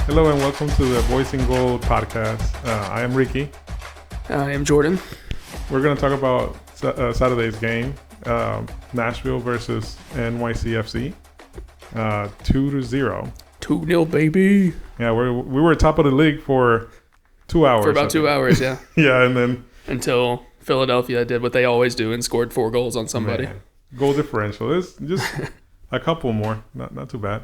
Hello and welcome to the Boys in Gold podcast. I am Ricky. I am Jordan. We're going to talk about Saturday's game, Nashville versus NYC FC, 2-0. 2-0, baby. Yeah, we were top of the league for 2 hours. For about 2 hours, yeah. Yeah, and then... Until Philadelphia did what they always do and scored 4 goals on somebody. Man, goal differential. It's just a couple more. Not too bad.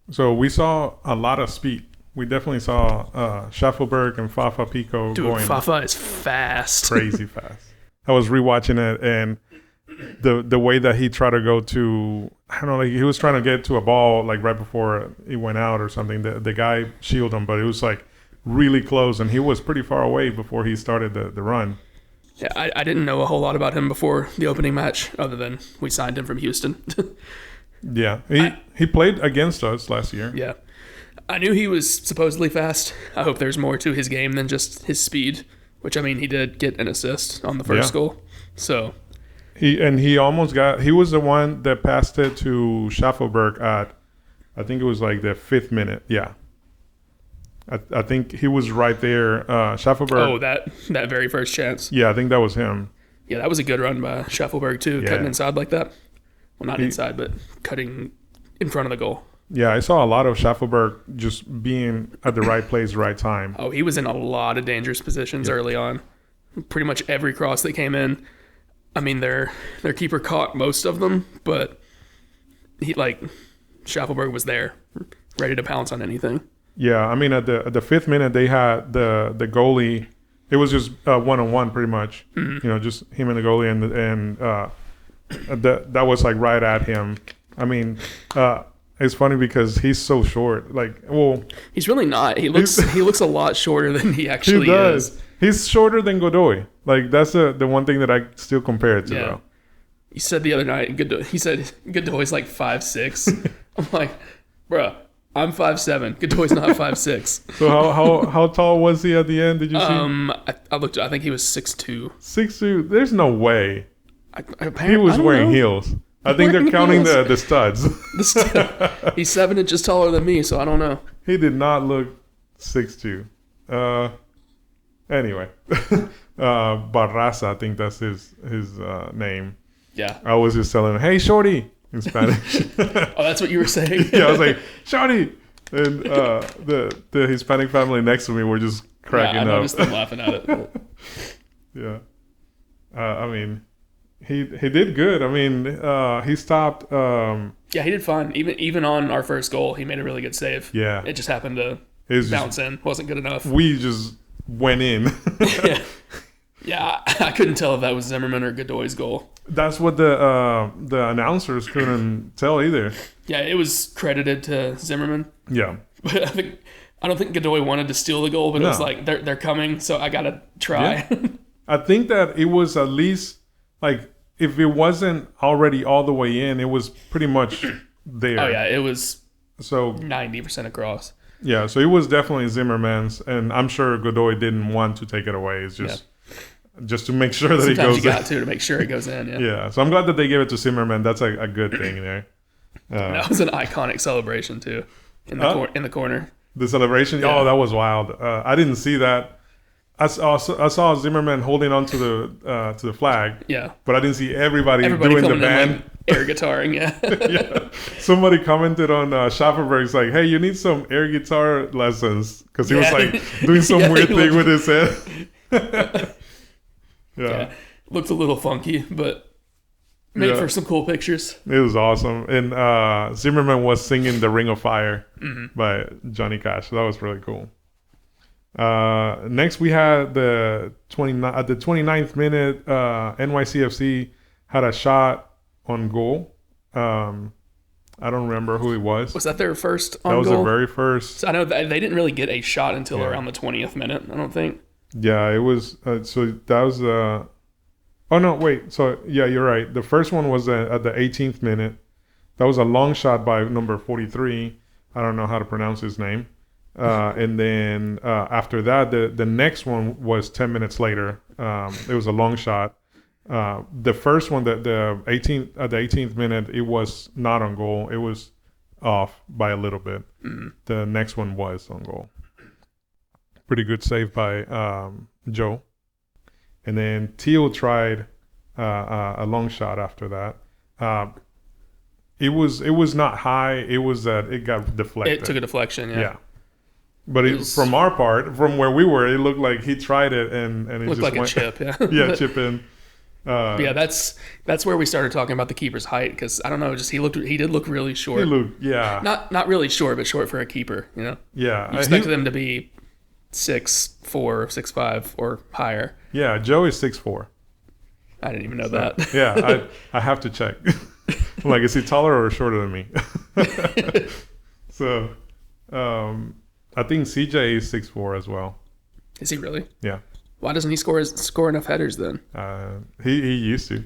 So we saw a lot of speed. We definitely saw Schaffelberg and Fafa Picault going. Dude, Fafa is fast. Crazy fast. I was rewatching it, and the way that he tried to go to, I don't know, like he was trying to get to a ball like right before he went out or something. The guy shielded him, but it was like really close, and he was pretty far away before he started the run. Yeah, I didn't know a whole lot about him before the opening match, other than we signed him from Houston. Yeah, he played against us last year. Yeah. I knew he was supposedly fast. I hope there's more to his game than just his speed, which, I mean, he did get an assist on the first goal. So he was the one that passed it to Schaffelberg at, I think it was like the 5th minute. Yeah. I think he was right there. Schaffelberg. Oh, that very first chance. Yeah, I think that was him. Yeah, that was a good run by Schaffelberg too, cutting inside like that. Well, not inside, but cutting in front of the goal. Yeah, I saw a lot of Schaffelberg just being at the right place, right time. Oh, he was in a lot of dangerous positions early on. Pretty much every cross that came in. I mean, their keeper caught most of them, but Schaffelberg was there, ready to pounce on anything. Yeah, I mean, at the 5th minute, they had the goalie. It was just one-on-one, pretty much. Mm-hmm. You know, just him and the goalie, and that was like right at him. I mean, it's funny because he's so short. He's really not. He looks a lot shorter than he actually is. He's shorter than Godoy. Like, that's the one thing that I still compare it to. Though. He said the other night, Godoy's like 5'6". I'm like, bruh, I'm 5'7". Godoy's not 5'6". So how tall was he at the end? Did you see? I looked. I think he was 6'2". 6'2". There's no way. He was wearing heels. I think they're counting the studs. He's 7 inches taller than me, so I don't know. He did not look 6'2". Anyway, Barraza, I think that's his name. Yeah. I was just telling him, "Hey, shorty," in Spanish. Oh, that's what you were saying? Yeah, I was like, "Shorty," and the Hispanic family next to me were just cracking up. I noticed them laughing at it. Yeah. I mean, he did good. I mean, he stopped. Yeah, he did fine. Even on our first goal, he made a really good save. Yeah. It just happened to bounce in. Wasn't good enough. We just went in. Yeah, I couldn't tell if that was Zimmerman or Godoy's goal. That's what the announcers couldn't tell either. Yeah, it was credited to Zimmerman. Yeah. But I don't think Godoy wanted to steal the goal, but it was like, they're coming, so I got to try. Yeah. I think that it was at least, like, if it wasn't already all the way in, it was pretty much there. Oh, yeah, it was 90% across. Yeah, so it was definitely Zimmerman's, and I'm sure Godoy didn't want to take it away. It's just to make sure that sometimes it goes in. Sometimes you got to make sure it goes in, yeah. Yeah, so I'm glad that they gave it to Zimmerman. That's a good thing there. That was an iconic celebration, too, in the corner. The celebration? Yeah. Oh, that was wild. I didn't see that. I saw Zimmerman holding on to the flag. Yeah. But I didn't see everybody doing the band. Air guitaring, yeah. Yeah. Somebody commented on Schaffelberg's like, "Hey, you need some air guitar lessons." Because he was like doing some weird thing with his head. Yeah. Looked a little funky, but made for some cool pictures. It was awesome. And Zimmerman was singing The Ring of Fire by Johnny Cash. So that was really cool. Next we had at the 29th minute, NYCFC had a shot on goal. I don't remember who it was. Was that their first on goal? That was their very first. So I know they didn't really get a shot until around the 20th minute, I don't think. Yeah, it was. So that was oh, no, wait. So, yeah, you're right. The first one was at the 18th minute. That was a long shot by number 43. I don't know how to pronounce his name. And then after that, the next one was 10 minutes later. It was a long shot. The first one, the 18th minute, it was not on goal. It was off by a little bit. The next one was on goal. Pretty good save by Joe. And then Teal tried a long shot after that. It was not high. It was that it got deflected. It took a deflection, yeah. But from our part, from where we were, it looked like he tried it and it looked just like went, a chip, yeah. Yeah, chip in. Yeah, that's where we started talking about the keeper's height, because I don't know, just he did look really short. He looked, yeah. Not really short, but short for a keeper, you know? Yeah. You expected them to be 6'4", 6'5", or higher. Yeah, Joe is 6'4". I didn't even know that. Yeah, I have to check. I'm like, is he taller or shorter than me? So, I think CJ is 6'4" as well. Is he really? Yeah. Why doesn't he score enough headers then? He used to.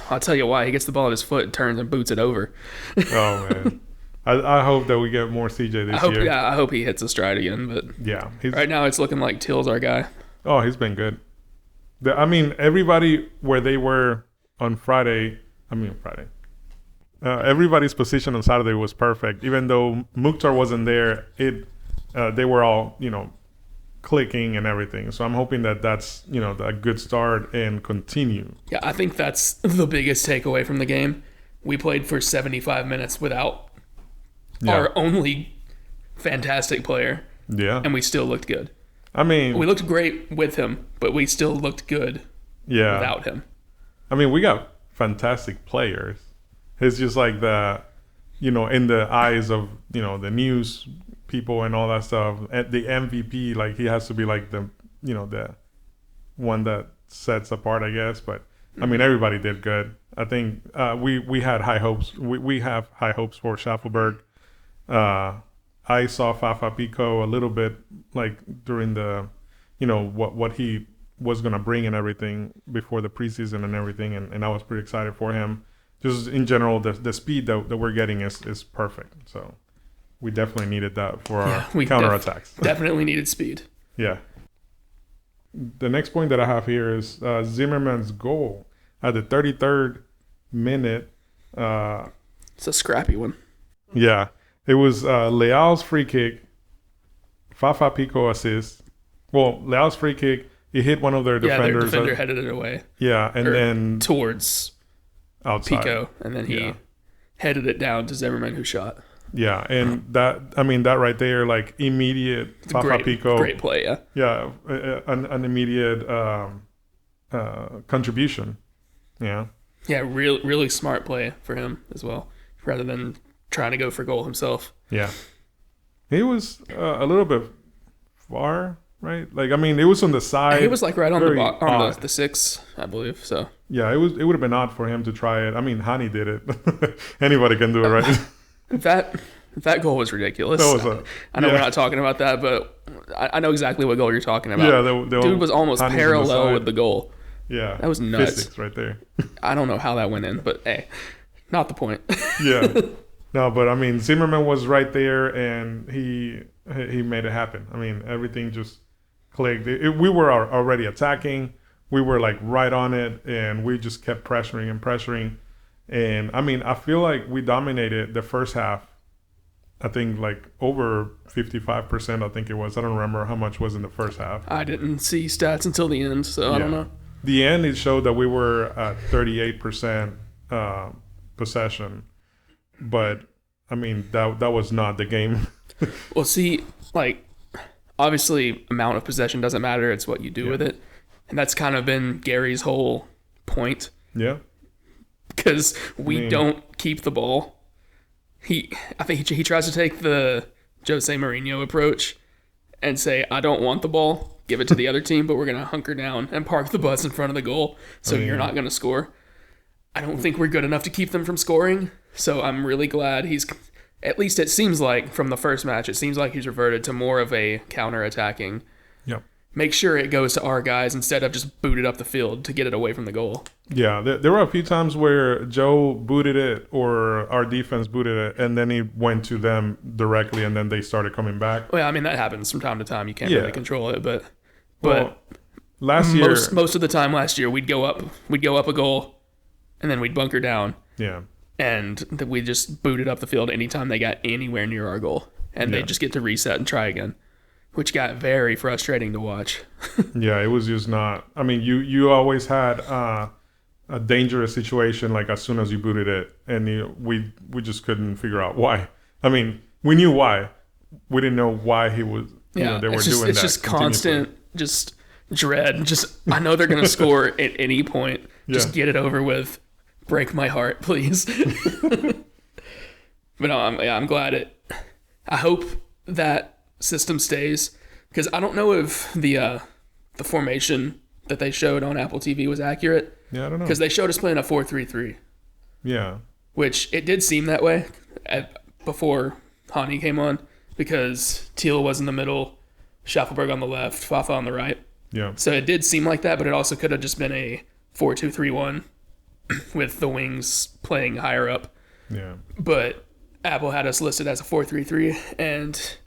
I'll tell you why. He gets the ball at his foot, turns, and boots it over. Oh, man. I hope that we get more CJ this year. Yeah, I hope he hits a stride again. But yeah, right now it's looking like Teal's our guy. Oh, he's been good. Everybody where they were on Friday. Everybody's position on Saturday was perfect. Even though Mukhtar wasn't there, they were all, clicking and everything. So I'm hoping that that's, a good start and continue. Yeah, I think that's the biggest takeaway from the game. We played for 75 minutes without our only fantastic player. Yeah. And we still looked good. We looked great with him, but we still looked good without him. We got fantastic players. It's just like in the eyes of, the news people and all that stuff, the MVP, like he has to be like the one that sets apart, I guess. But everybody did good. I think we had high hopes. We have high hopes for Schaffelberg. I saw Fafa Picault a little bit like during the, what he was going to bring and everything before the preseason and everything. And I was pretty excited for him. Just in general, the speed that we're getting is perfect. So we definitely needed that for our counterattacks. Definitely needed speed. Yeah. The next point that I have here is Zimmerman's goal at the 33rd minute. It's a scrappy one. Yeah. It was Leal's free kick, Fafa Picault assist. Well, Leal's free kick, he hit one of their defenders. Their defender headed it away. Yeah, and then towards outside. Picault, and then he headed it down to Zimmerman, who shot. Yeah, and that right there, like immediate Fafa Picault. Great play, yeah. Yeah, an immediate contribution. Yeah. Yeah, really smart play for him as well, rather than trying to go for goal himself. Yeah. He was a little bit far, right? Like, it was on the side. He was like right on the 6, I believe, so. Yeah, it would have been odd for him to try it. Hani did it. Anybody can do it, right? That goal was ridiculous. I know we're not talking about that, but I know exactly what goal you're talking about. Yeah, dude was almost parallel with the goal. Yeah. That was nuts. Physics right there. I don't know how that went in, but hey, not the point. Yeah. No, but Zimmerman was right there and he made it happen. Everything just clicked. We were already attacking. We were like right on it and we just kept pressuring. And I feel like we dominated the first half. I think like over 55%, I think it was. I don't remember how much was in the first half. I didn't see stats until the end, so I don't know. The end, it showed that we were at 38% possession. But, that was not the game. Well, see, like, obviously amount of possession doesn't matter. It's what you do with it. And that's kind of been Gary's whole point. Yeah. Because we don't keep the ball. I think he tries to take the Jose Mourinho approach and say, I don't want the ball, give it to the other team, but we're going to hunker down and park the bus in front of the goal, so you're not going to score. I don't think we're good enough to keep them from scoring, so I'm really glad at least it seems like from the first match, it seems like he's reverted to more of a counter-attacking. Yep. Make sure it goes to our guys instead of just boot it up the field to get it away from the goal. Yeah, there were a few times where Joe booted it or our defense booted it, and then he went to them directly, and then they started coming back. Well, that happens from time to time. You can't really control it, but last year, most of the time last year, we'd go up a goal, and then we'd bunker down. Yeah. and that we just booted up the field anytime they got anywhere near our goal, and they just get to reset and try again, which got very frustrating to watch. Yeah, it was just not. I mean, you always had a dangerous situation like as soon as you booted it, and we just couldn't figure out why. I mean, we knew why. We didn't know why he was. Yeah, they were doing that. It's just constant, just dread. Just I know they're gonna score at any point. Just get it over with. Break my heart, please. But no, I'm glad I hope that system stays, because I don't know if the formation that they showed on Apple TV was accurate. Yeah, I don't know. Because they showed us playing a 4-3-3. Yeah. Which it did seem that way before Hani came on, because Teal was in the middle, Schaffelberg on the left, Fafa on the right. Yeah. So it did seem like that, but it also could have just been a 4-2-3-1 with the wings playing higher up. Yeah. But Apple had us listed as a 4-3-3, and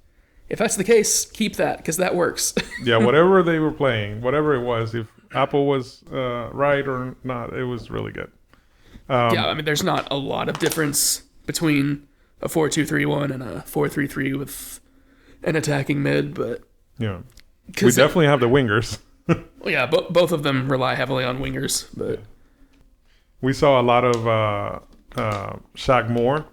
if that's the case, keep that, because that works. Yeah, whatever they were playing, whatever it was, if Apple was right or not, it was really good. Yeah, I mean, there's not a lot of difference between a 4-2-3-1 and a 4-3-3 with an attacking mid, but yeah, we definitely have the wingers. Well, yeah, both of them rely heavily on wingers, but we saw a lot of Shaq Moore.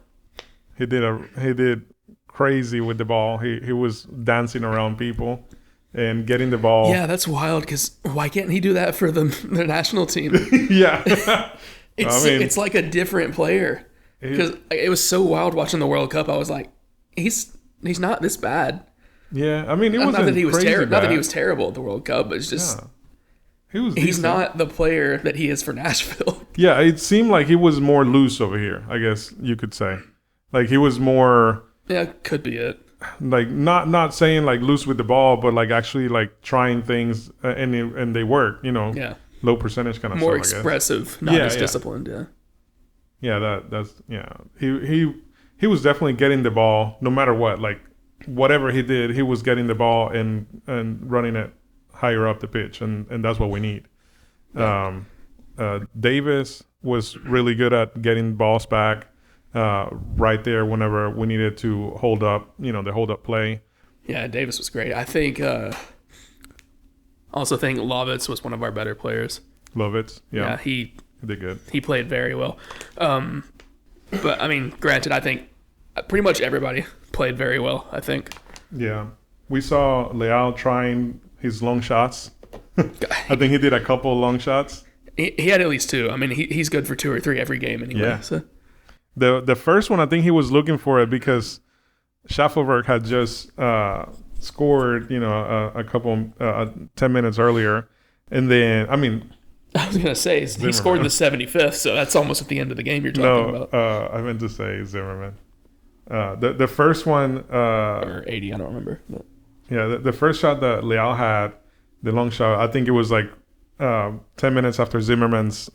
He did crazy with the ball. He was dancing around people and getting the ball. Yeah, that's wild, because why can't he do that for the national team? Yeah. It's like a different player. Because it was so wild watching the World Cup. I was like, he's not this bad. Yeah, I mean, not that he was terrible. Not that he was terrible at the World Cup, but it's just he's not the player that he is for Nashville. Yeah, it seemed like he was more loose over here, I guess you could say. Like he was more. Yeah, could be it. Like not saying like loose with the ball, but like actually like trying things and they work. Yeah. Low percentage kind of more stuff, expressive, not as disciplined. Yeah. Yeah, that's he was definitely getting the ball no matter what. Like whatever he did, he was getting the ball and running it higher up the pitch, and that's what we need. Yeah. Davis was really good at getting balls back right there whenever we needed to hold up, the hold up play. Yeah, Davis was great. I think also think Lovitz was one of our better players. Lovitz, yeah. He did good. He played very well. But I mean, granted, I think pretty much everybody played very well, I think. Yeah. We saw Leal trying his long shots. I think he did a couple of long shots. He had at least two. I mean, he's good for 2 or 3 every game anyway. Yeah. So. The first one, I think he was looking for it because Schaffelberg had just scored, a couple 10 minutes earlier. And then, I mean... I was going to say, he scored the 75th, so that's almost at the end of the game you're talking about. I meant to say Zimmerman. The first one... or 80, I don't remember. But. Yeah, the first shot that Leal had, the long shot, I think it was like 10 minutes after Zimmerman's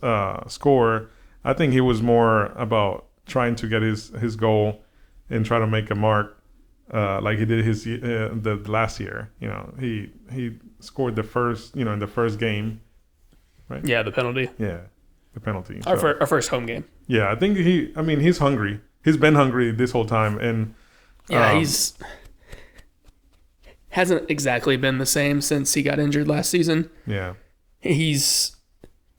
score. I think he was more about trying to get his goal and try to make a mark like he did the last year. He scored the first, in the first game. Right? Yeah, the penalty. Yeah, the penalty. Our first home game. Yeah, I think he's hungry. He's been hungry this whole time. And yeah, he's hasn't exactly been the same since he got injured last season. Yeah. He's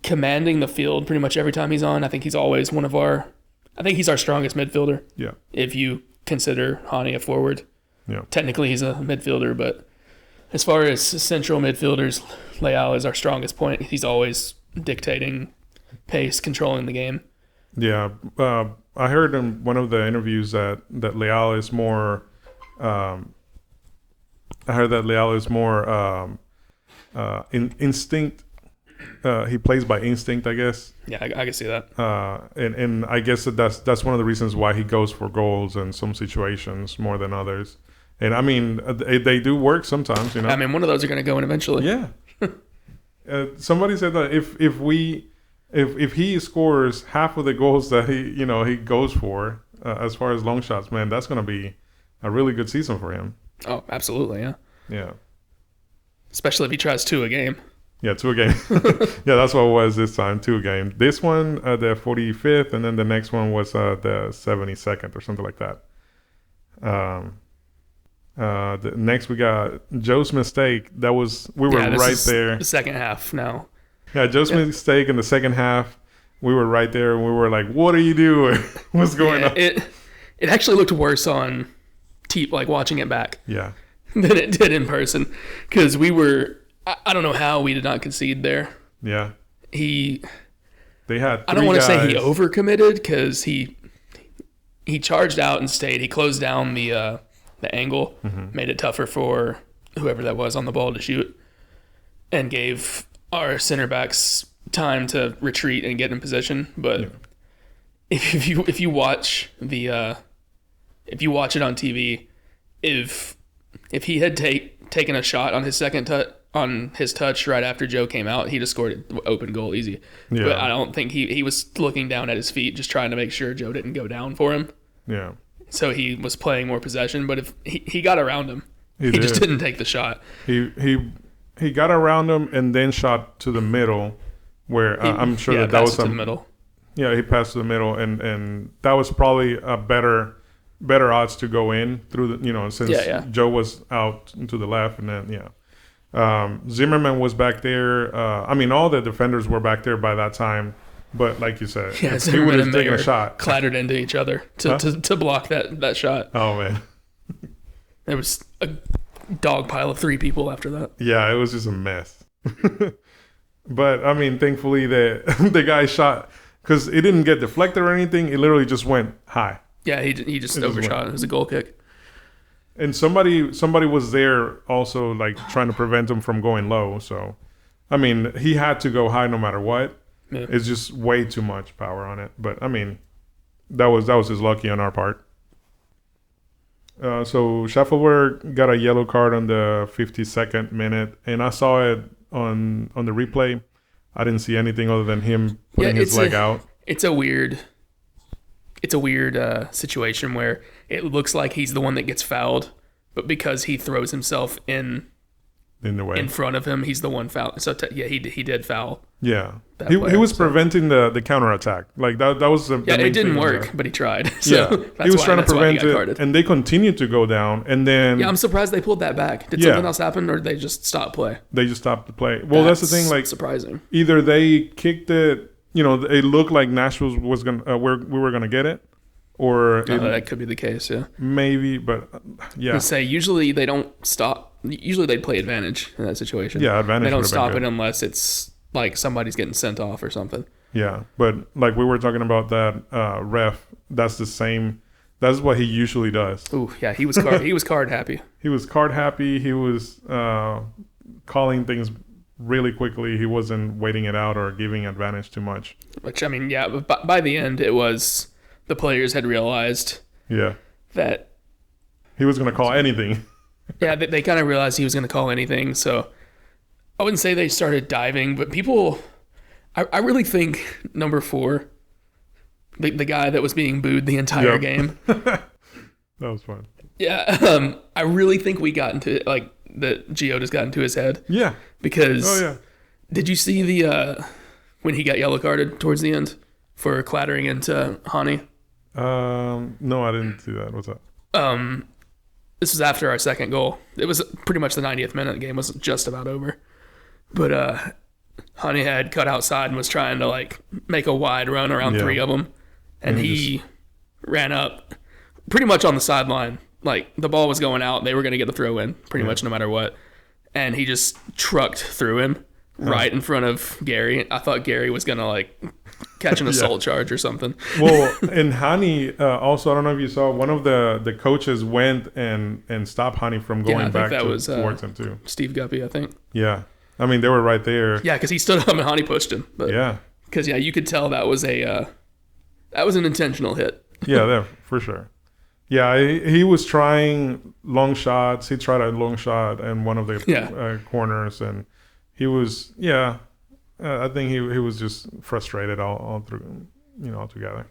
commanding the field pretty much every time he's on. I think he's always I think he's our strongest midfielder. Yeah. If you consider Hani a forward. Yeah. Technically he's a midfielder, but as far as central midfielders, Leal is our strongest point. He's always dictating pace, controlling the game. Yeah. I heard in one of the interviews that Leal is more instinct. He plays by instinct, I guess. Yeah, I can see that. And I guess that's one of the reasons why he goes for goals in some situations more than others. And I mean, they do work sometimes, I mean, one of those are going to go in eventually. Yeah. Somebody said that if he scores half of the goals that he goes for as far as long shots, man, that's going to be a really good season for him. Oh, absolutely, yeah. Yeah. Especially if he tries 2 a game. Yeah, 2 a game. Yeah, that's what it was this time, 2 a game. This one, the 45th, and then the next one was the 72nd or something like that. Next we got Joe's mistake. We were right there. The second half now. Yeah, Joe's mistake in the second half. We were right there, and we were like, "What are you doing? What's going on?" It actually looked worse on like watching it back. Yeah. Than it did in person, because we were. I don't know how we did not concede there. Yeah. They had. I don't want to say he overcommitted, because he charged out and stayed. He closed down the angle, made it tougher for whoever that was on the ball to shoot, and gave our center backs time to retreat and get in position. But if you watch if you watch it on TV, if he had taken a shot on his touch right after Joe came out, he'd have scored an open goal easy. Yeah. But I don't think he was looking down at his feet, just trying to make sure Joe didn't go down for him. Yeah. So he was playing more possession, but if he got around him, he just didn't take the shot. He got around him and then shot to the middle, where I'm sure that was to the middle. Yeah, he passed to the middle, and that was probably a better odds to go in through the, since Joe was out to the left, and then Zimmerman was back there. All the defenders were back there by that time, but like you said, he would have taken a shot, clattered into each other to block that shot. Oh man, there was a dog pile of 3 people after that. Yeah, it was just a mess. But thankfully the guy shot, because it didn't get deflected or anything. It literally just went high. Yeah, he just overshot. It was a goal kick. And somebody was there also, like, trying to prevent him from going low. So, he had to go high no matter what. Yeah. It's just way too much power on it. But that was just lucky on our part. So Schaffelberg got a yellow card on the 52nd minute, and I saw it on the replay. I didn't see anything other than him putting his leg out. It's a weird situation where it looks like he's the one that gets fouled, but because he throws himself in the way in front of him, he's the one fouled. So he did foul. Yeah, he was preventing the counterattack. Like that was the main it didn't work, but he tried. So he was trying to prevent it, and they continued to go down. And then I'm surprised they pulled that back. Did something else happen, or did they just stop play? They just stopped the play. Well, that's the thing. Like, surprising. Either they kicked it. It looked like Nashville was gonna we were gonna get it, or that could be the case. Yeah, maybe, but yeah. I say usually they don't stop. Usually they'd play advantage in that situation. Yeah, advantage. They don't stop it unless it's like somebody's getting sent off or something. Yeah, but like we were talking about that ref, that's the same. That's what he usually does. Ooh, yeah, he was card happy. He was card happy. He was calling things really quickly. He wasn't waiting it out or giving advantage too much. Which, but by the end, it was the players had realized that he was going to call anything. Yeah, they kind of realized he was going to call anything. So I wouldn't say they started diving, but people, I really think number 4, the guy that was being booed the entire game. That was fun. Yeah, I really think we got into it, like that Gio just got into his head. Yeah. Because did you see the when he got yellow carded towards the end for clattering into Hani? No, I didn't see that. What's up? This was after our second goal. It was pretty much the 90th minute. The game was just about over. But Hani had cut outside and was trying to like make a wide run around 3 of them. And he ran up pretty much on the sideline. Like the ball was going out. They were going to get the throw in pretty much no matter what. And he just trucked through him right in front of Gary. I thought Gary was going to like catch an assault charge or something. Well, and Hani also, I don't know if you saw, one of the coaches went and stopped Hani from going back towards him too. Steve Guppy, I think. Yeah. They were right there. Yeah, because he stood up and Hani pushed him. But, because you could tell that was an intentional hit. Yeah, for sure. Yeah, he was trying long shots. He tried a long shot in one of the corners, and he was I think he was just frustrated all through, all together.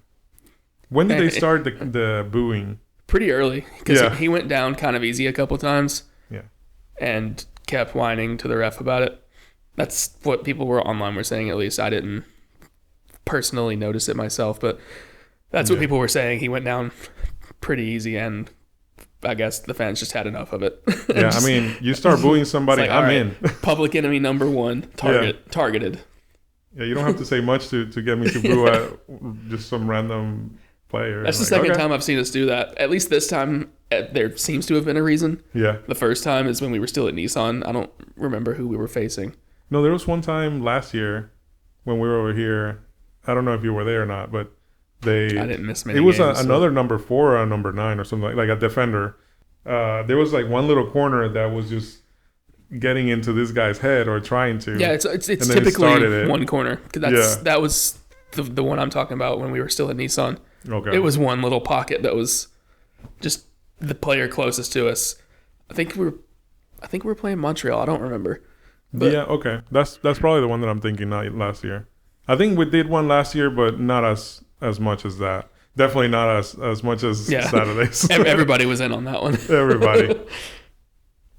When did they start the booing? Pretty early, because he went down kind of easy a couple times. Yeah, and kept whining to the ref about it. That's what people were online were saying, at least. I didn't personally notice it myself, but that's what people were saying. He went down pretty easy, and I guess the fans just had enough of it. Yeah, I mean, you start booing somebody, like, I'm right, in. Public enemy number one, targeted. Yeah, you don't have to say much to get me to boo at just some random player. That's the second time I've seen us do that. At least this time, there seems to have been a reason. Yeah. The first time is when we were still at Nissan. I don't remember who we were facing. No, there was one time last year when we were over here. I don't know if you were there or not, but I didn't miss many. It was games, another number 4 or number 9 or something like a defender. There was like one little corner that was just getting into this guy's head or trying to. Yeah, it's typically one corner. That was the one I'm talking about when we were still at Nissan. Okay. It was one little pocket that was just the player closest to us. I think we were playing Montreal. I don't remember. But, yeah, okay. That's probably the one that I'm thinking, not last year. I think we did one last year, but not as much as that. Definitely not as much as Saturdays. Everybody was in on that one. Everybody.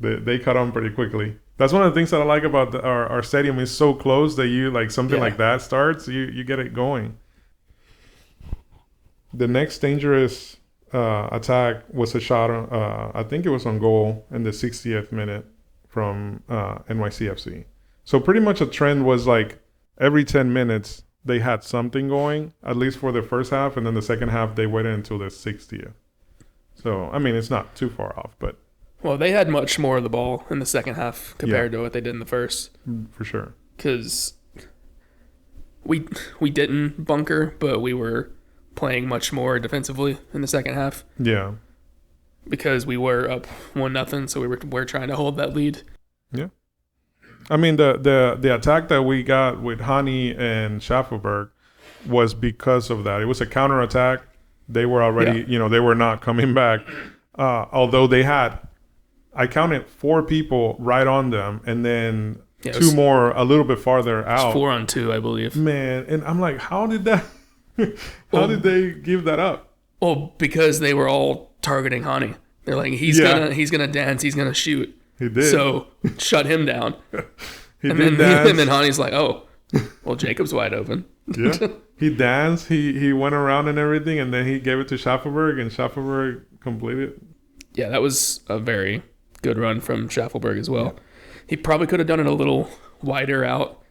They cut on pretty quickly. That's one of the things that I like about our stadium is so close that you like something like that starts, you get it going. The next dangerous attack was a shot on, I think it was on goal in the 60th minute from NYCFC. So pretty much a trend was like every 10 minutes they had something going, at least for the first half, and then the second half they waited until the 60th. So, I mean, it's not too far off, but... Well, they had much more of the ball in the second half compared to what they did in the first. For sure. Because we didn't bunker, but we were playing much more defensively in the second half. Yeah. Because we were up 1-0, so we were trying to hold that lead. Yeah. I mean, the attack that we got with Hani and Schaffelberg was because of that. It was a counterattack. They were already, they were not coming back. Although they had, I counted 4 people right on them, and then 2 more a little bit farther out. 4-on-2, I believe. Man, and I'm like, how did that? How did they give that up? Well, because they were all targeting Hani. They're like, he's gonna dance, he's gonna shoot. He did. So shut him down. And then Hani's like, oh, well, Jacob's wide open. Yeah. He danced. He went around and everything, and then he gave it to Schaffelberg, and Schaffelberg completed. Yeah, that was a very good run from Schaffelberg as well. Yeah. He probably could have done it a little wider out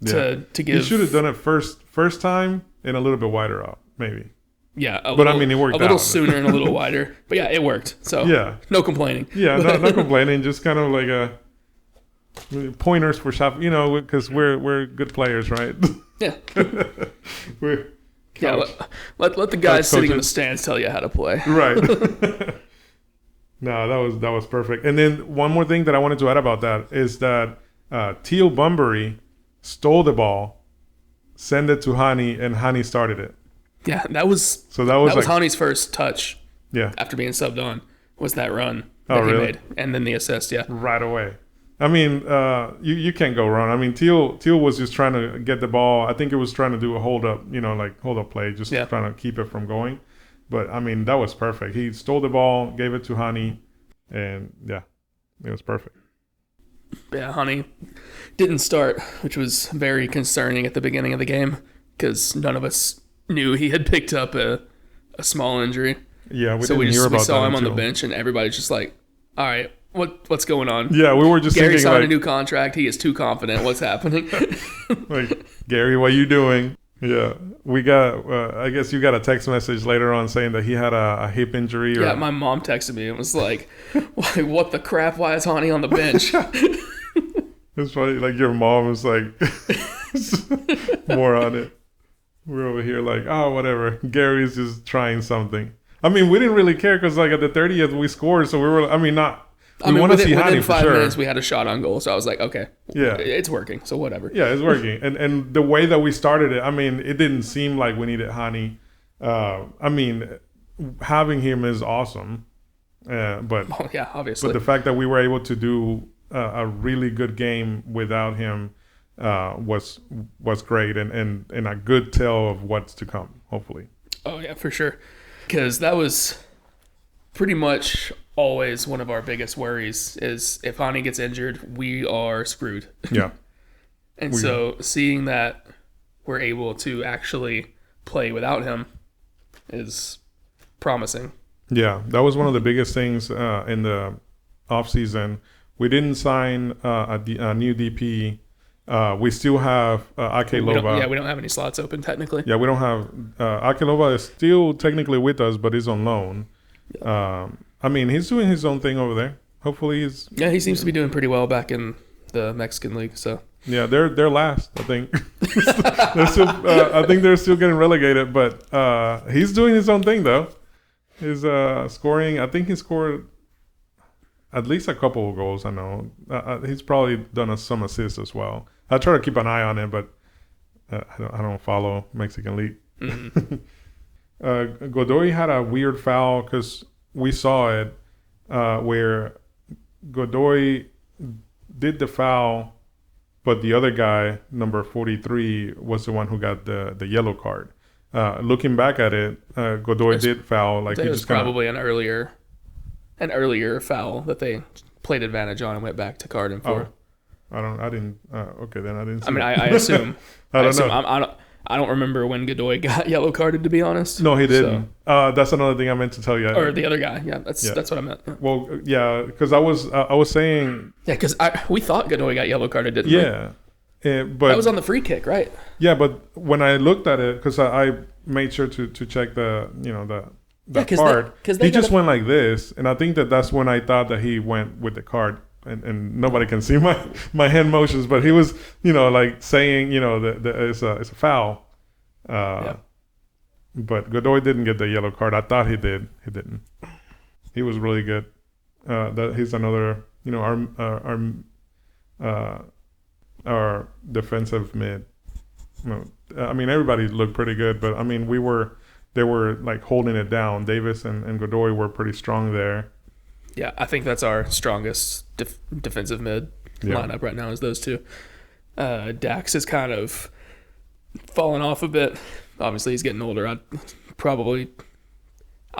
to give. He should have done it first time and a little bit wider out, maybe. Yeah, it worked out. A little sooner and a little wider. But yeah, it worked. So no complaining. Yeah, no complaining. Just kind of like pointers for shop, because we're good players, right? Yeah. Let the guys sitting in the stands tell you how to play. Right. No, that was perfect. And then one more thing that I wanted to add about that is that Teal Bunbury stole the ball, sent it to Hani, and Hani started it. Yeah, that was Hani's first touch. Yeah. After being subbed on, was that run that he made, and then the assist. Yeah. Right away. I mean, you can't go wrong. I mean, Teal was just trying to get the ball. I think it was trying to do a hold up play, just trying to keep it from going. But I mean, that was perfect. He stole the ball, gave it to Hani, and it was perfect. Yeah, Hani didn't start, which was very concerning at the beginning of the game because none of us knew he had picked up a small injury. Yeah, we saw him on the bench, and everybody's just like, "All right, what's going on?" Yeah, we were just Gary thinking signed a new contract. He is too confident. What's happening? Like, Gary, what are you doing? Yeah, we got. I guess you got a text message later on saying that he had a hip injury. Yeah, my mom texted me. It was like, "What the crap? Why is Hani on the bench?" It's funny. Like your mom was like more on it. We're over here like, oh, whatever. Gary's just trying something. I mean, we didn't really care because like at the 30th we scored, so we were. I mean, not. We want to see Hani for sure. Within 5 minutes, we had a shot on goal, so I was like, okay, it's working, so whatever. Yeah, it's working, and the way that we started it, I mean, it didn't seem like we needed Hani. I mean, having him is awesome, but obviously. But the fact that we were able to do a really good game without him was great, and a good tell of what's to come, hopefully. Oh yeah, for sure, because that was pretty much always one of our biggest worries is if Hani gets injured, we are screwed. Yeah. And so seeing that we're able to actually play without him is promising. Yeah, that was one of the biggest things in the offseason. We didn't sign a new DP. We still have Akelova. We don't have any slots open technically. Yeah, we don't have Akelova is still technically with us, but he's on loan. Yeah. I mean, he's doing his own thing over there. Hopefully, he seems to be doing pretty well back in the Mexican league. So yeah, they're last. I think they're still. I think they're still getting relegated, but he's doing his own thing though. He's scoring. I think he scored at least a couple of goals. I know he's probably done some assists as well. I try to keep an eye on him, but I don't follow Mexican league. Mm-hmm. Godoy had a weird foul because we saw it where Godoy did the foul, but the other guy, number 43, was the one who got the yellow card. Looking back at it, Godoy did foul. Like it was probably an earlier foul that they played advantage on and went back to card him for. I didn't. Okay, then I didn't. See I assume. I don't know. I don't remember when Godoy got yellow carded, to be honest. No, he didn't. So. That's another thing I meant to tell you. Or the other guy. Yeah, that's what I meant. Yeah. Well, yeah, because I was saying. Yeah, because we thought Godoy got yellow carded, didn't we? Yeah. But that was on the free kick, right? Yeah, but when I looked at it, because I made sure to check the card, he just went like this, and I think that's when I thought that he went with the card, and nobody can see my hand motions, but he was like saying that it's a foul. But Godoy didn't get the yellow card. I thought he did. He didn't. He was really good. That he's another our defensive mid. I mean, everybody looked pretty good, but I mean, they were like holding it down. Davis and Godoy were pretty strong there. Yeah, I think that's our strongest defensive mid lineup right now is those two. Dax is kind of fallen off a bit. Obviously, he's getting older. I'll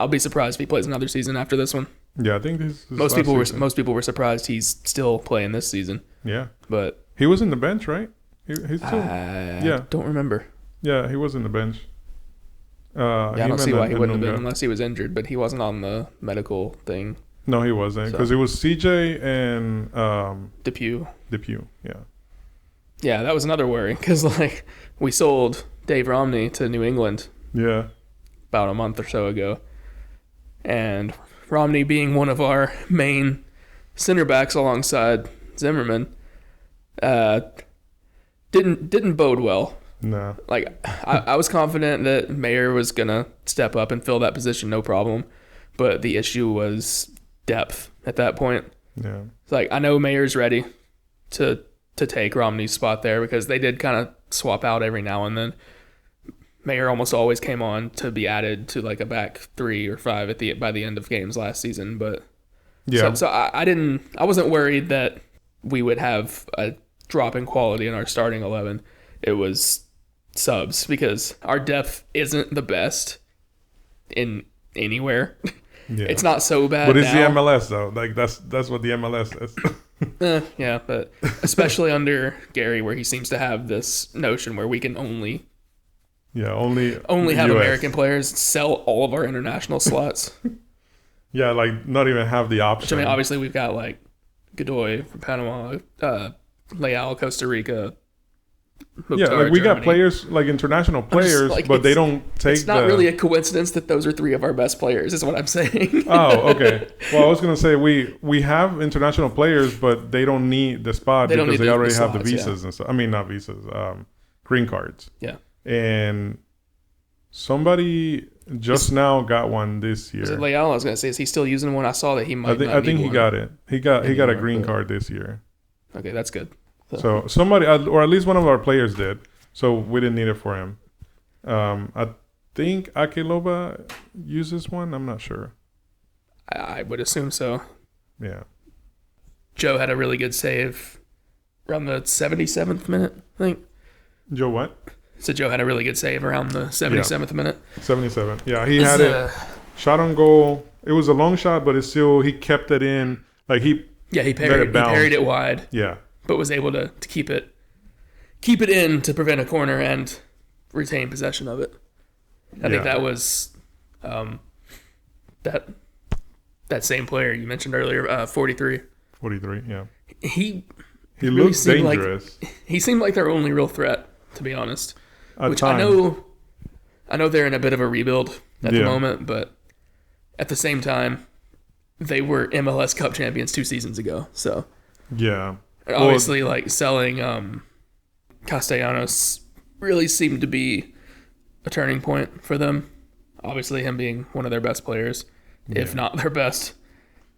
be surprised if he plays another season after this one. Yeah, I think most people were surprised he's still playing this season. Yeah, but he was in the bench, right? He's still. I don't remember. Yeah, he was in the bench. I don't see why he wouldn't have been unless he was injured, but he wasn't on the medical thing. No, he wasn't, because it was CJ and Depew. Yeah. Yeah, that was another worry, because we sold Dave Romney to New England. Yeah. About a month or so ago, and Romney being one of our main center backs alongside Zimmerman, didn't bode well. No. I was confident that Mayer was gonna step up and fill that position, no problem. But the issue was depth at that point. Yeah. It's I know Mayer's ready to take Romney's spot there because they did kind of swap out every now and then. Mayer almost always came on to be added to a back 3 or 5 by the end of games last season, but yeah. So I wasn't worried that we would have a drop in quality in our starting 11. It was subs because our depth isn't the best in anywhere. Yeah. It's not so bad. But it's the MLS though. That's what the MLS is. Yeah, but especially under Gary, where he seems to have this notion where we can only have US. American players, sell all of our international slots. Yeah, not even have the option. Which, I mean, obviously we've got Godoy from Panama, Leal, Costa Rica. Mukhtar, we got players international players, but they don't take. It's not really a coincidence that those are 3 of our best players, is what I'm saying. Oh, okay. Well, I was gonna say we have international players, but they don't need the spot because they already have the visas and stuff. I mean, not visas, green cards. Yeah. And somebody just now got one this year. Is it Leal? I was gonna say, is he still using one? I saw that he might. I think he got it. He got a green card this year. Okay, that's good. So somebody, or at least one of our players did. So we didn't need it for him. I think Akelova uses one. I'm not sure. I would assume so. Yeah. Joe had a really good save around the 77th minute, I think. Joe what? So Joe had a really good save around the 77th minute. 77. Yeah, he had it. Shot on goal, It was a long shot, but he kept it in. Like he parried it wide. Yeah. But was able to keep it in to prevent a corner and retain possession of it. I think that was that same player you mentioned earlier, 43. 43, yeah. He really looks dangerous. He seemed like their only real threat, to be honest. At I times. know they're in a bit of a rebuild at the moment, but at the same time, they were MLS Cup champions 2 seasons ago. So yeah, obviously, selling Castellanos really seemed to be a turning point for them. Obviously, him being one of their best players, if not their best.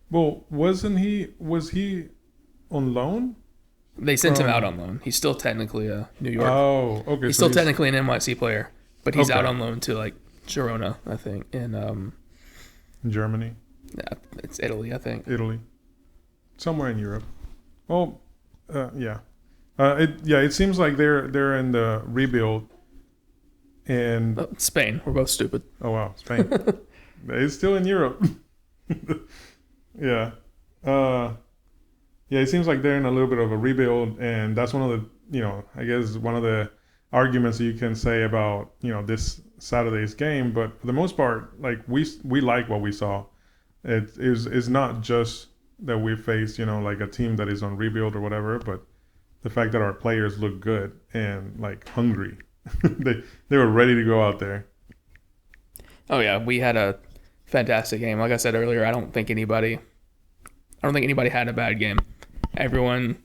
Well, was he on loan? They sent him out on loan. He's still technically a New York. Oh, okay. He's still technically an NYC player, but he's out on loan to Girona, I think, in Germany. Yeah, it's Italy, I think. Italy, somewhere in Europe. Well, yeah. It seems like they're in the rebuild. And Spain. We're both stupid. Oh wow, Spain. It's still in Europe. Yeah. It seems like they're in a little bit of a rebuild, and that's one of the, I guess one of the arguments you can say about, this Saturday's game. But for the most part, like we like what we saw. It's not just that we face, like a team that is on rebuild or whatever, but the fact that our players look good and like hungry. They were ready to go out there. Oh yeah, we had a fantastic game. Like I said earlier, I don't think anybody had a bad game. Everyone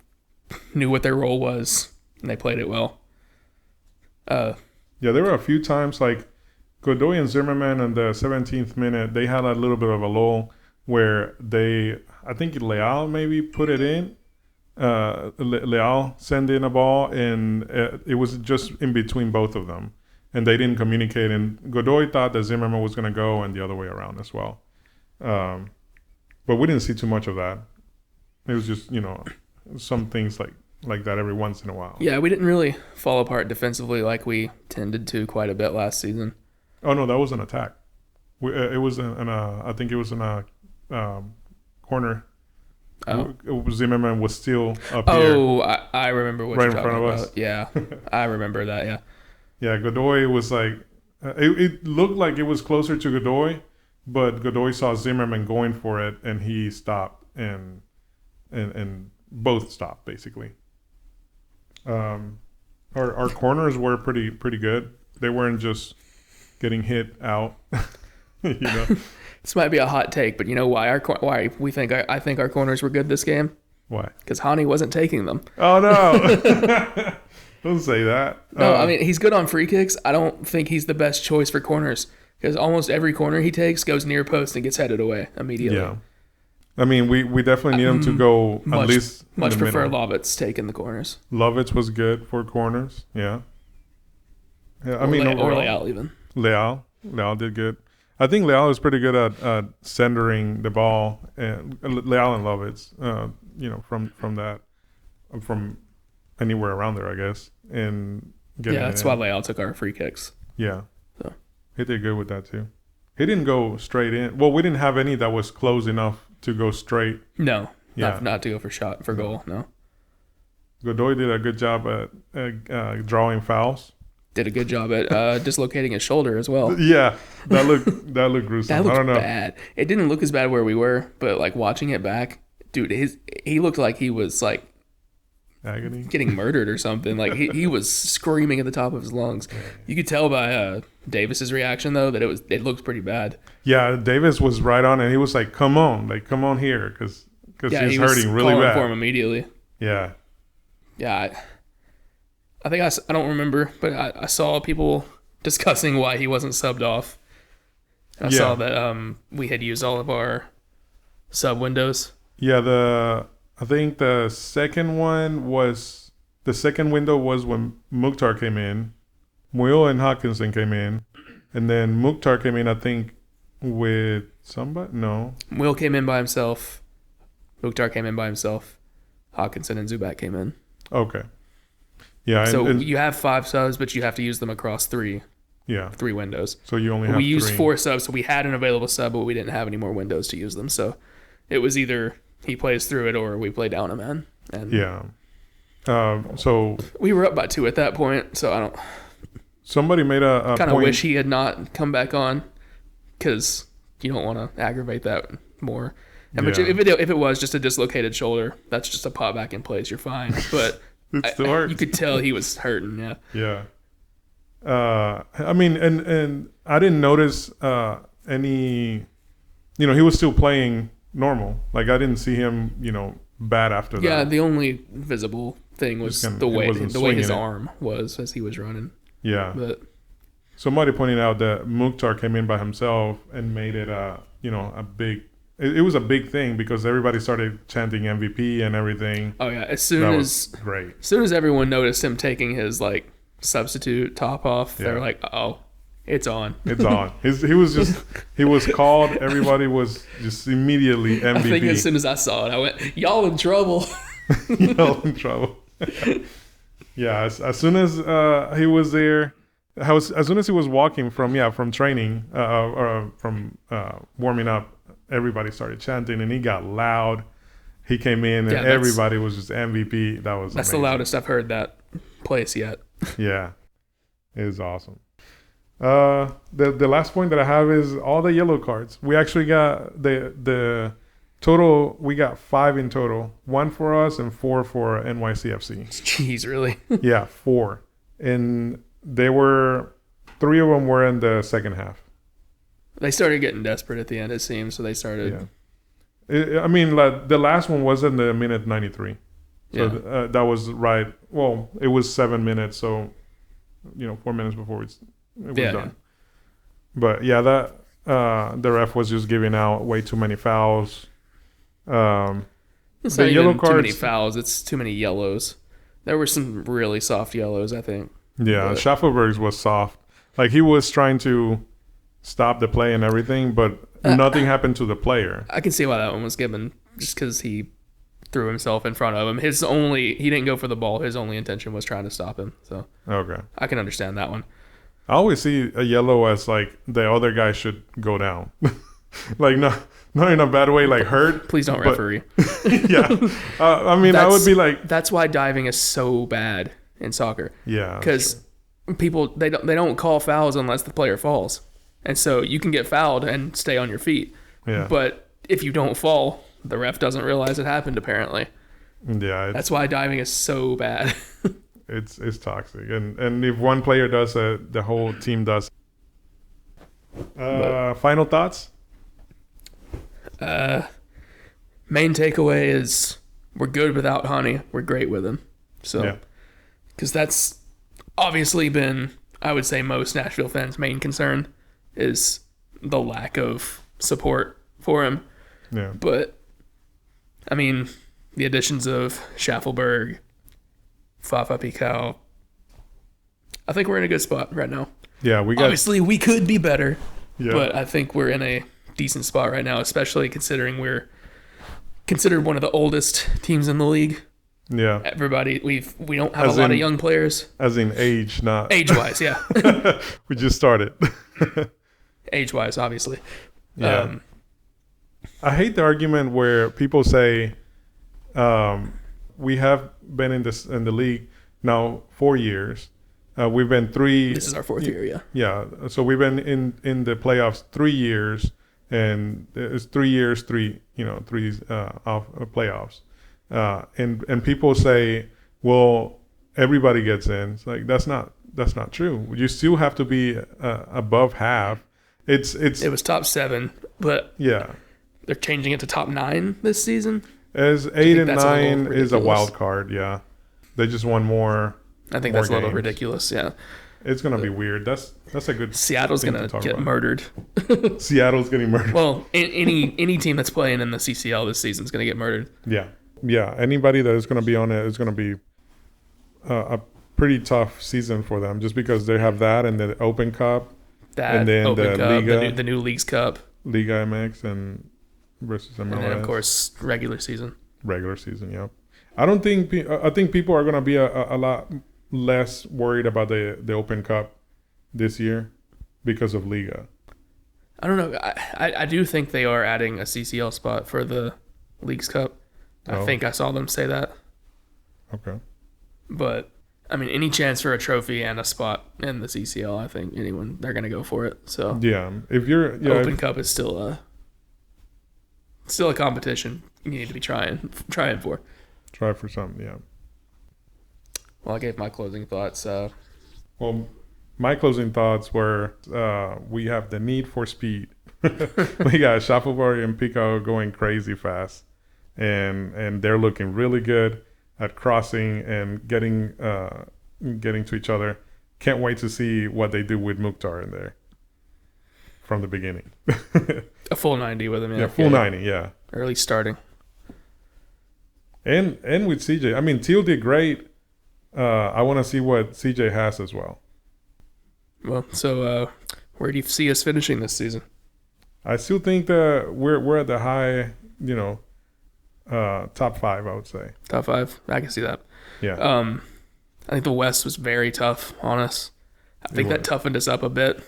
knew what their role was, and they played it well. There were a few times like Godoy and Zimmerman in the 17th minute, they had a little bit of a lull where I think Leal maybe put it in. Leal sent in a ball, and it was just in between both of them, and they didn't communicate. And Godoy thought that Zimmerman was going to go, and the other way around as well. But we didn't see too much of that. It was just some things like that every once in a while. Yeah, we didn't really fall apart defensively like we tended to quite a bit last season. Oh no, that was an attack. It was I think it was in a corner. Oh. Zimmerman was still up here. Oh, I remember what right you're in front talking of about. us. Yeah, I remember that, yeah. Yeah, Godoy was like, it looked like it was closer to Godoy, but Godoy saw Zimmerman going for it, and he stopped, and both stopped, basically. Our corners were pretty good. They weren't just getting hit out, This might be a hot take, but you know why I think our corners were good this game? Why? Because Hani wasn't taking them. Oh no! Don't say that. No, I mean he's good on free kicks. I don't think he's the best choice for corners because almost every corner he takes goes near post and gets headed away immediately. Yeah. I mean, we definitely need him to go at least. Much prefer Lovitz taking the corners. Lovitz was good for corners. Yeah. Yeah. I mean, or Leal even. Leal did good. I think Leal is pretty good at centering the ball, and Leal and Lovitz, from anywhere around there, I guess, and that's why Leal took our free kicks. Yeah, so he did good with that too. He didn't go straight in. Well, we didn't have any that was close enough to go straight. No, not to go for goal. No. Godoy did a good job at drawing fouls. Did a good job at dislocating his shoulder as well. Yeah, that looked gruesome. That looked I don't know. bad. It didn't look as bad where we were, but like watching it back, dude, he looked like he was like agony, getting murdered or something. Like he was screaming at the top of his lungs. You could tell by Davis's reaction though that it looked pretty bad. Yeah, Davis was right on, and he was like, "Come on here," because he's hurting really bad. For him immediately. Yeah. Yeah. I think I don't remember, but I saw people discussing why he wasn't subbed off. I saw that we had used all of our sub windows. Yeah, I think the second window was when Mukhtar came in, Muyl and Hawkinson came in, and then Mukhtar came in, I think, with somebody. No, Muyl came in by himself. Mukhtar came in by himself. Hawkinson and Zubac came in. Okay. Yeah. So you have 5 subs, but you have to use them across 3. Yeah. 3 windows. So you only have we used 3. 4 subs, so we had an available sub, but we didn't have any more windows to use them. So it was either he plays through it or we play down a man. And Yeah. So we were up by 2 at that point, so I don't somebody made a kind of point. wish he had not come back on, because you don't want to aggravate that more. And but Yeah. if it was just a dislocated shoulder, that's just a pop back in place. You're fine. But It still hurts. you could tell he was hurting. Yeah. Yeah. I mean, and I didn't notice any. He was still playing normal. Like I didn't see him, bad after that. Yeah. The only visible thing was the way his arm was as he was running. Yeah. But Somebody pointed out that Mukhtar came in by himself and made it a big. It was a big thing because everybody started chanting MVP and everything. oh yeah, as That soon was great. as everyone noticed him taking his substitute top off, they were like, "Oh, it's on." It's on. He was called. Everybody was just immediately MVP. I think as soon as I saw it, I went, "Y'all in trouble." Y'all in trouble. Yeah. As soon as he was there, as soon as he was walking from training or from warming up, everybody started chanting and he got loud. He came in and everybody was just MVP. That's amazing. The loudest I've heard that place yet. Yeah, it is awesome. The last point that I have is all the yellow cards. We actually got the total. We got 5 in total. 1 for us and 4 for NYCFC. Jeez, really? Yeah, 4. And they were 3 of them were in the second half. They started getting desperate at the end, it seems. So they started. Yeah. I mean, like, the last one was in the minute 93. So Yeah. that was right. Well, it was 7 minutes. So, 4 minutes before it was done. Yeah. But yeah, that the ref was just giving out way too many fouls. It's the not yellow even too many cards. fouls. It's too many yellows. There were some really soft yellows, I think. Yeah, But- Schaffelberg's was soft. Like he was trying to stop the play and everything, but nothing happened to the player. I can see why that one was given, just because he threw himself in front of him. He didn't go for the ball. His only intention was trying to stop him. So Okay. I can understand that one. I always see a yellow as like the other guy should go down. Like not in a bad way, like hurt. Please don't but- referee. Yeah. I mean, I would be like, That's why diving is so bad in soccer. yeah. Because people they don't call fouls unless the player falls, and so you can get fouled and stay on your feet. Yeah. But if you don't fall, the ref doesn't realize it happened. Apparently, Yeah. that's why diving is so bad. It's toxic, and if one player does it, the whole team does. Final thoughts? Main takeaway is we're good without Honey. We're great with him. So, Yeah. because that's obviously been, I would say, most Nashville fans' main concern is the lack of support for him. Yeah. But, I mean, the additions of Schaffelberg, Fafa, Picault, I think we're in a good spot right now. Yeah. We got. Obviously, we could be better, Yeah. but I think we're in a decent spot right now, especially considering we're considered one of the oldest teams in the league. Yeah. Everybody, we don't have As a lot in- of young players. As in age, not Age-wise, yeah. we just started. Age-wise, obviously. Yeah. I hate the argument where people say, we have been in the league now 4 years. We've been 3. This is our 4th year, yeah. Yeah. So we've been in the playoffs 3 years, and it's 3 years, three off playoffs. And people say, well, everybody gets in. It's like that's not true. You still have to be above half. It was top 7, but yeah. they're changing it to top 9 this season. As 8 and that's a little 9 is a ridiculous. wild card. Yeah, they just won more. I think More that's a little games. ridiculous, yeah. It's gonna be weird. That's a good. Seattle's thing going to to talk get about. murdered. Seattle's getting murdered. Well, any team that's playing in the CCL this season is going to get murdered. Yeah. Anybody that is going to be on it is going to be a pretty tough season for them, just because they have that and the Open Cup, That And then Open the Cup, Liga. the new Leagues Cup, Liga MX, and versus MLS. and then, of course, regular season. Regular season. Yeah. I don't think. I think people are going to be a lot less worried about the Open Cup this year because of Liga. I don't know. I do think they are adding a CCL spot for the Leagues Cup. I think I saw them say that. Okay. But I mean, any chance for a trophy and a spot in the CCL, I think they're gonna go for it. So yeah, if you're Open Cup is still a competition you need to be trying for. Try for something, yeah. Well, I gave my closing thoughts. Well, my closing thoughts were we have the need for speed. We got Shaffelberg and Picault going crazy fast, and they're looking really good at crossing and getting to each other. Can't wait to see what they do with Mukhtar in there from the beginning. A full 90 with him, yeah. Yeah, full 90, yeah. Early starting. And with CJ. I mean, Teal did great. I want to see what CJ has as well. Well, so where do you see us finishing this season? I still think that we're at the high, top 5, I would say. Top 5? I can see that. Yeah. I think the West was very tough on us. I think that toughened us up a bit.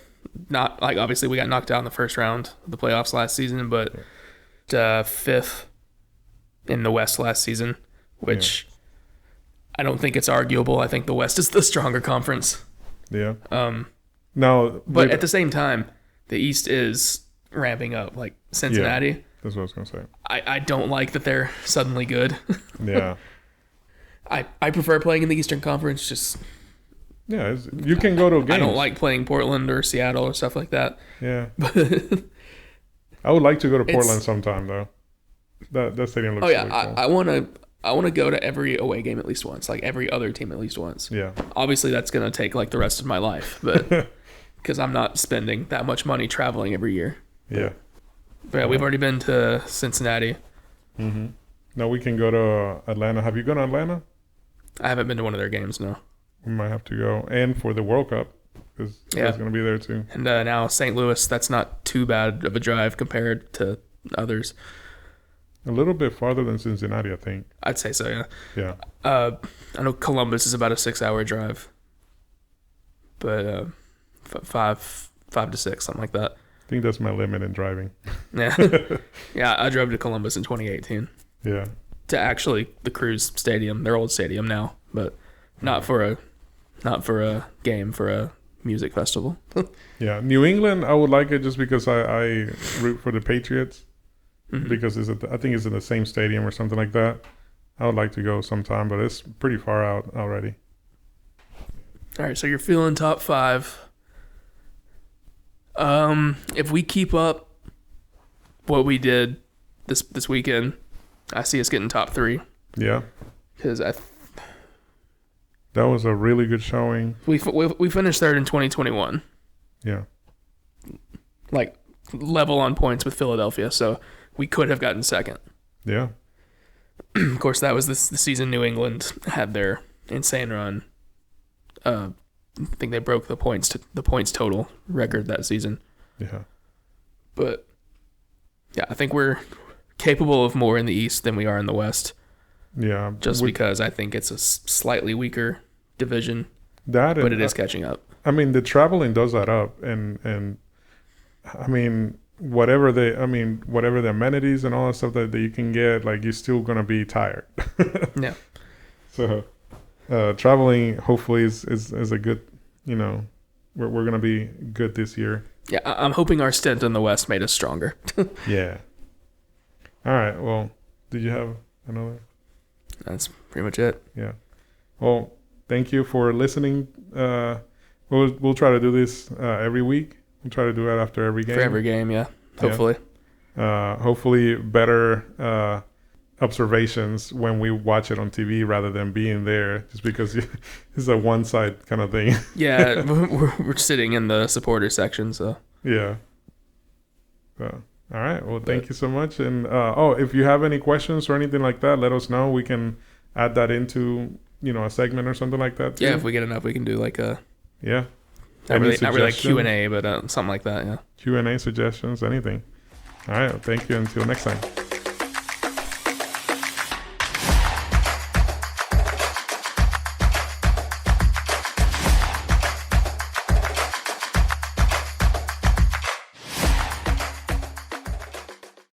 Not like obviously we got knocked out in the first round of the playoffs last season, but 5th in the West last season, which I don't think it's arguable. I think the West is the stronger conference. Yeah. Now, but at the same time, the East is ramping up. Like Cincinnati. Yeah, that's what I was gonna say. I don't like that they're suddenly good. Yeah. I prefer playing in the Eastern Conference. Just you can go to games. I don't like playing Portland or Seattle or stuff like that. Yeah. I would like to go to Portland sometime though. That stadium looks really cool. I want to go to every away game at least once, like every other team at least once. Yeah. Obviously, that's going to take like the rest of my life, but because I'm not spending that much money traveling every year. Yeah. But yeah, we've already been to Cincinnati. Mm-hmm. Now we can go to Atlanta. Have you gone to Atlanta? I haven't been to one of their games, no. We might have to go. And for the World Cup, because it's going to be there too. And now St. Louis, that's not too bad of a drive compared to others. A little bit farther than Cincinnati, I think. I'd say so, yeah. Yeah. I know Columbus is about a 6-hour drive. But 5 to 6, something like that. I think that's my limit in driving. Yeah. Yeah, I drove to Columbus in 2018. Yeah. To actually the Cruise Stadium, their old stadium now, but not for a game, for a music festival. Yeah. New England, I would like it just because I root for the Patriots. Mm-hmm. Because I think it's in the same stadium or something like that. I would like to go sometime, but it's pretty far out already. All right, so you're feeling top 5. If we keep up what we did this weekend, I see us getting top 3. Yeah. Because that was a really good showing. We finished 3rd in 2021. Yeah. Like level on points with Philadelphia, so we could have gotten 2nd. Yeah. Of course, that was the season New England had their insane run. I think they broke the points total record that season. Yeah. But yeah, I think we're capable of more in the East than we are in the West. Yeah. Because I think it's a slightly weaker division. But it is catching up. I mean, the traveling does that up, and I mean, whatever the amenities and all that stuff that you can get, like, you're still gonna be tired. Yeah. So traveling hopefully is a good, we're gonna be good this year. Yeah, I'm hoping our stint in the West made us stronger. Yeah. All right. Well, did you have another? That's pretty much it. Yeah. Well, thank you for listening. We'll try to do this every week. We'll try to do it after every game. For every game, yeah. Hopefully. Yeah. Hopefully better observations when we watch it on TV rather than being there, just because it's a one-side kind of thing. Yeah, we're sitting in the supporter section, so. Yeah. All right. Well, thank you so much. And if you have any questions or anything like that, let us know. We can add that into a segment or something like that too. Yeah, if we get enough, we can do like a not really like Q&A, but something like that. Yeah. Q&A, suggestions, anything. All right. Thank you. Until next time.